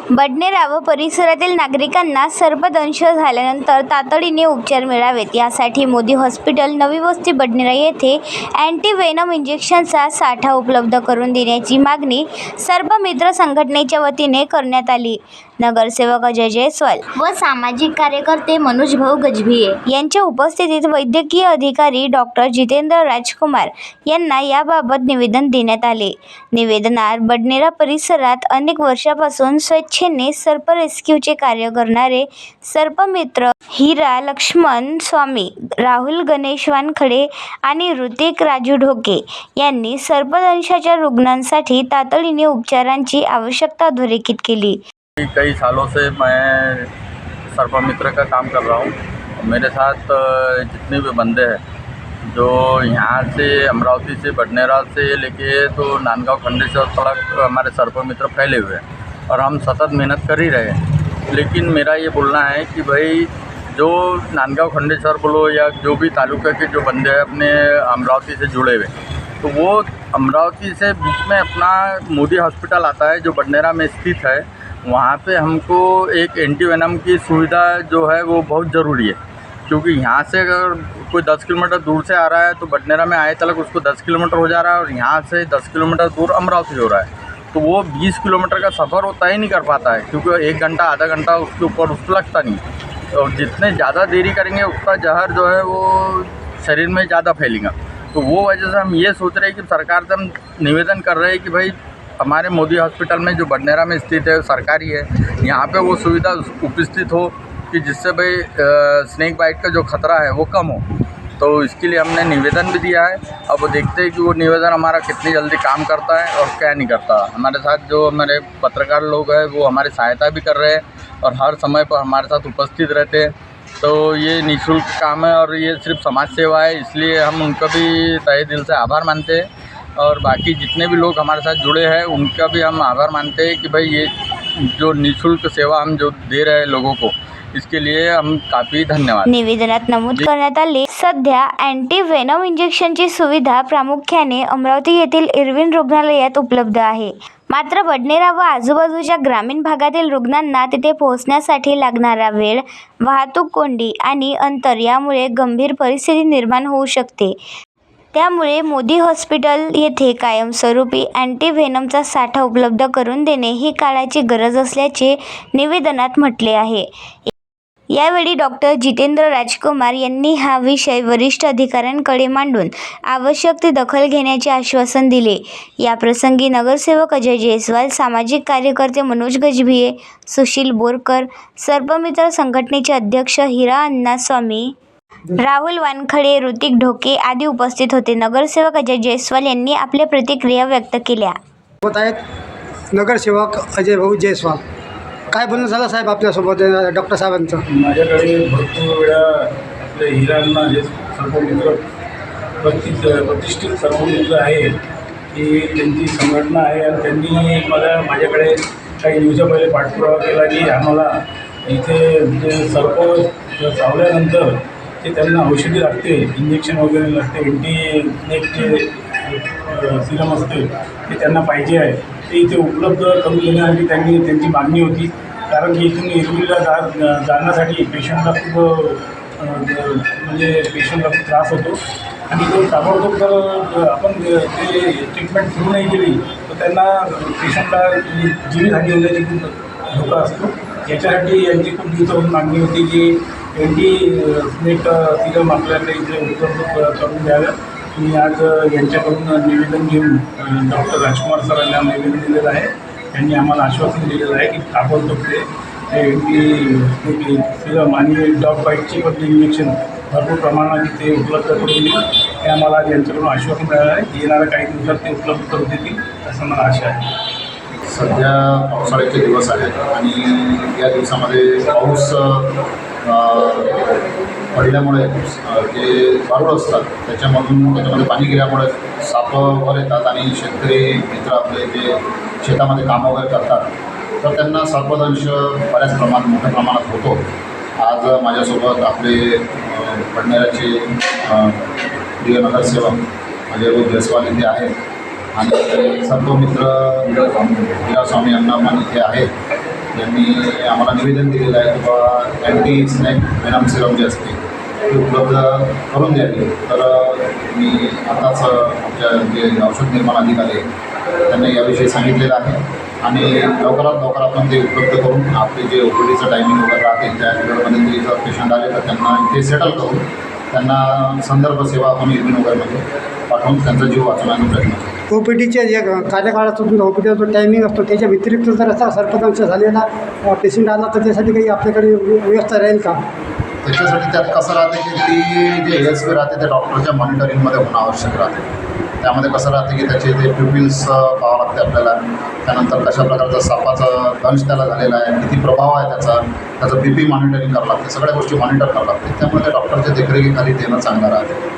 बडनेरा व परिसरातील नागरिकांना सर्पदंश झाल्यानंतर तातडीने उपचार मिळावेत यासाठी मोदी हॉस्पिटल नवी वस्ती बडनेरा येथे अँटीव्हेनम इंजेक्शनचा साठा उपलब्ध करून देण्याची मागणी सर्पमित्र संघटनेच्या वतीने करण्यात आली। नगरसेवक अजय जयस्वाल व सामाजिक कार्यकर्ते मनोज भाऊ गजभिये यांच्या उपस्थितीत वैद्यकीय अधिकारी डॉक्टर जितेंद्र राजकुमार यांना याबाबत निवेदन देण्यात आले। निवेदनात बडनेरा परिसरात अनेक वर्षापासून स्वेच्छेने सर्प रेस्क्यूचे कार्य करणारे सर्पमित्र हिरा लक्ष्मण स्वामी, राहुल गणेश वानखडे आणि ऋतिक राजू ढोके यांनी सर्पदंशाच्या रुग्णांसाठी तातडीने उपचारांची आवश्यकता अधोरेखित केली। कई सालों से मैं सर्पमित्र का काम कर रहा हूँ। मेरे साथ जितने भी बंदे हैं जो यहाँ से अमरावती से बडनेरा से लेके तो नांदगांव खंडेश्वर तक हमारे सर्पमित्र फैले हुए हैं और हम सतत मेहनत कर ही रहे हैं। लेकिन मेरा ये बोलना है कि भाई जो नांदगांव खंडेश्वर बोलो या जो भी तालुका के जो बंदे हैं अपने अमरावती से जुड़े हुए, तो वो अमरावती से बीच में अपना मोदी हॉस्पिटल आता है जो बडनेरा में स्थित है। वहाँ पे हमको एक एंटीवेनम की सुविधा जो है वो बहुत ज़रूरी है, क्योंकि यहाँ से अगर कोई 10 किलोमीटर दूर से आ रहा है तो बडनेरा में आए तक उसको 10 किलोमीटर हो जा रहा है और यहाँ से 10 किलोमीटर दूर अमरावती हो रहा है, तो वो 20 किलोमीटर का सफ़र वो तय नहीं कर पाता है, क्योंकि 1 घंटा आधा घंटा उसके ऊपर उसको लगता नहीं। और जितने ज़्यादा देरी करेंगे उतना जहर जो है वो शरीर में ज़्यादा फैलेगा। तो वो वजह से हम ये सोच रहे हैं कि सरकार से हम निवेदन कर रहे हैं कि भाई हमारे मोदी हॉस्पिटल में जो बडनेरा में स्थित है सरकारी है, यहाँ पे वो सुविधा उपस्थित हो कि जिससे भाई स्नेक बाइट का जो खतरा है वो कम हो। तो इसके लिए हमने निवेदन भी दिया है। अब वो देखते हैं कि वो निवेदन हमारा कितनी जल्दी काम करता है और क्या नहीं करता। हमारे साथ जो हमारे पत्रकार लोग हैं वो हमारी सहायता भी कर रहे हैं और हर समय पर हमारे साथ उपस्थित रहते हैं। तो ये निःशुल्क काम है और ये सिर्फ समाज सेवा है, इसलिए हम उनका भी तहे दिल से आभार मानते हैं। और बाकी जितने भी लोग हमारे साथ जुड़े हैं उनका भी हम आभार मानते हैं कि भाई ये जो निःशुल्क सेवा हम जो दे रहे हैं लोगों को, इसके लिए हम काफ़ी धन्यवाद। निवेदनात नमूद करण्यात आले, सध्या अँटीव्हेनम इंजेक्शनची सुविधा प्रामुख्याने अमरावती येथील इरविन रुग्णालयात उपलब्ध आहे। मात्र बडनेरा व आजूबाजूच्या ग्रामीण भागातील रुग्णांना तिथे पोहोचण्यासाठी लागणारा वेळ, वाहतूक कोंडी आणि अंतर यामुळे गंभीर परिस्थिती निर्माण होऊ शकते। त्यामुळे मोदी हॉस्पिटल येथे कायमस्वरूपी अँटीव्हेनमचा साठा उपलब्ध करून देणे ही काळाची गरज असल्याचे निवेदनात म्हटले आहे। यावेळी डॉक्टर जितेंद्र राजकुमार यांनी हा विषय वरिष्ठ अधिकाऱ्यांकडे मांडून आवश्यक ती दखल घेण्याचे आश्वासन दिले। याप्रसंगी नगरसेवक अजय जयस्वाल, सामाजिक कार्यकर्ते मनोज गजभिये, सुशील बोरकर, सर्पमित्र संघटनेचे अध्यक्ष हिरा अण्णा स्वामी, राहुल वानखडे, ऋतिक ढोके आदी उपस्थित होते। नगरसेवक अजय जयस्वाल यांनी आपल्या प्रतिक्रिया व्यक्त केल्या। होत आहेत नगरसेवक अजय भाऊ जयस्वाल, काय बोलणं झालं साहेब आपल्यासोबत डॉक्टर साहेबांचं? माझ्याकडे भरपूर वेळा आपले हिरांना जे सर्पमित्र प्रतिष्ठित सर्पमित्र आहे की त्यांची संघटना आहे आणि त्यांनी माझ्याकडे काही दिवसा पहिले पाठपुरावा केला की आम्हाला इथे म्हणजे सर्प चावल्यानंतर ते त्यांना औषधी लागते, इंजेक्शन वगैरे लागते, एंटी सिरम असते ते त्यांना पाहिजे आहे, ते इथे उपलब्ध करून देण्यासाठी त्यांची मागणी होती। कारण की इथून इरविनला जाण्यासाठी पेशंटला खूप खूप त्रास होतो आणि तो ताबडतोब जर आपण ते ट्रीटमेंट सुरू नाही केली तर त्यांना पेशंटला जीवितहानी होण्याची खूप धोका असतो। याच्यासाठी यांची खूप दिवसापासून मागणी होती की एंटी स्नेक सिरम आपल्याला इथे उपलब्ध करून द्याव्या। मी आज यांच्याकडून निवेदन घेऊन डॉक्टर राजकुमार सरांना निवेदन दिलेलं आहे। त्यांनी आम्हाला आश्वासन दिलेलं आहे की ताबडतोब ते एंटी स्नेक सिरम आणि डॉग बाईटची पण इंजेक्शन भरपूर प्रमाणात इथे उपलब्ध करून देईल, हे आम्हाला यांच्याकडून आश्वासन मिळालं आहे। येणाऱ्या काही दिवसात ते उपलब्ध करून देतील असं मला आशा आहे। सध्या पावसाळ्याचे दिवस आहेत आणि या दिवसामध्ये पाऊस पडल्यामुळे जे वारूळ असतात त्याच्यामध्ये पाणी गेल्यामुळे साप वगैरे येतात आणि शेतकरी मित्र आपले जे शेतामध्ये कामं वगैरे करतात तर त्यांना सर्पदंश बऱ्याच मोठ्या प्रमाणात होतो। आज माझ्यासोबत आपले बडनेराचे प्रिय नगरसेवक अजय भाऊ जयस्वाल इथे आहेत आणि सर्पमित्र हिरा स्वामी यांना पण इथे आहेत। यांनी आम्हाला निवेदन दिलेलं आहे की बाबा अँटी स्नेक व्हेनम सिरम जे असते ते उपलब्ध करून द्यावी. तर मी आताच आमच्या जे औषध निर्माण अधिकारी आहेत त्यांना याविषयी सांगितलेलं आहे आणि लवकरात लवकर आपण ते उपलब्ध करून आपले जे OPDचं टायमिंग वगैरे राहते त्या पिरियडमध्ये ते जर पेशंट आले तर त्यांना इथे सेटल करून त्यांना संदर्भ सेवा आपण इरविन वगैरेमध्ये पाठवून त्यांचा जीव वाचवण्याचा प्रयत्न करतो. OPDच्या जे कार्यकाळाचा जो OPDचा जो टायमिंग असतो त्याच्या व्यतिरिक्त जर असा सर्पदंश झालेला पेशंट आला तर त्यासाठी काही आपल्याकडे व्यवस्था राहील का? त्याच्यासाठी त्यात कसं राहते की ती जे ASP राहते ते डॉक्टरच्या मॉनिटरिंगमध्ये होणं आवश्यक राहते. त्यामध्ये कसं राहते की त्याचे ते प्युपिल्स पाहावं लागते आपल्याला, त्यानंतर कशा प्रकारचा सापाचा दंश त्याला झालेला आहे, किती प्रभाव आहे त्याचं BP मॉनिटरिंग करावं लागते, सगळ्या गोष्टी मॉनिटर करावं लागते. त्यामुळे त्या डॉक्टरच्या देखरेखीखाली देणं चांगलं राहते.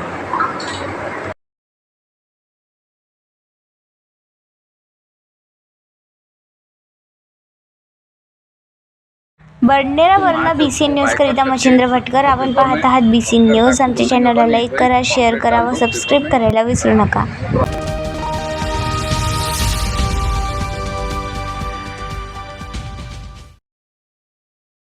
बडनेरावरनं BCN न्यूजकरिता मच्छिंद्र भटकर. आपण पाहत आहात BCN न्यूज. आमच्या चॅनलला लाईक करा, शेअर करा व सबस्क्राईब करायला विसरू नका.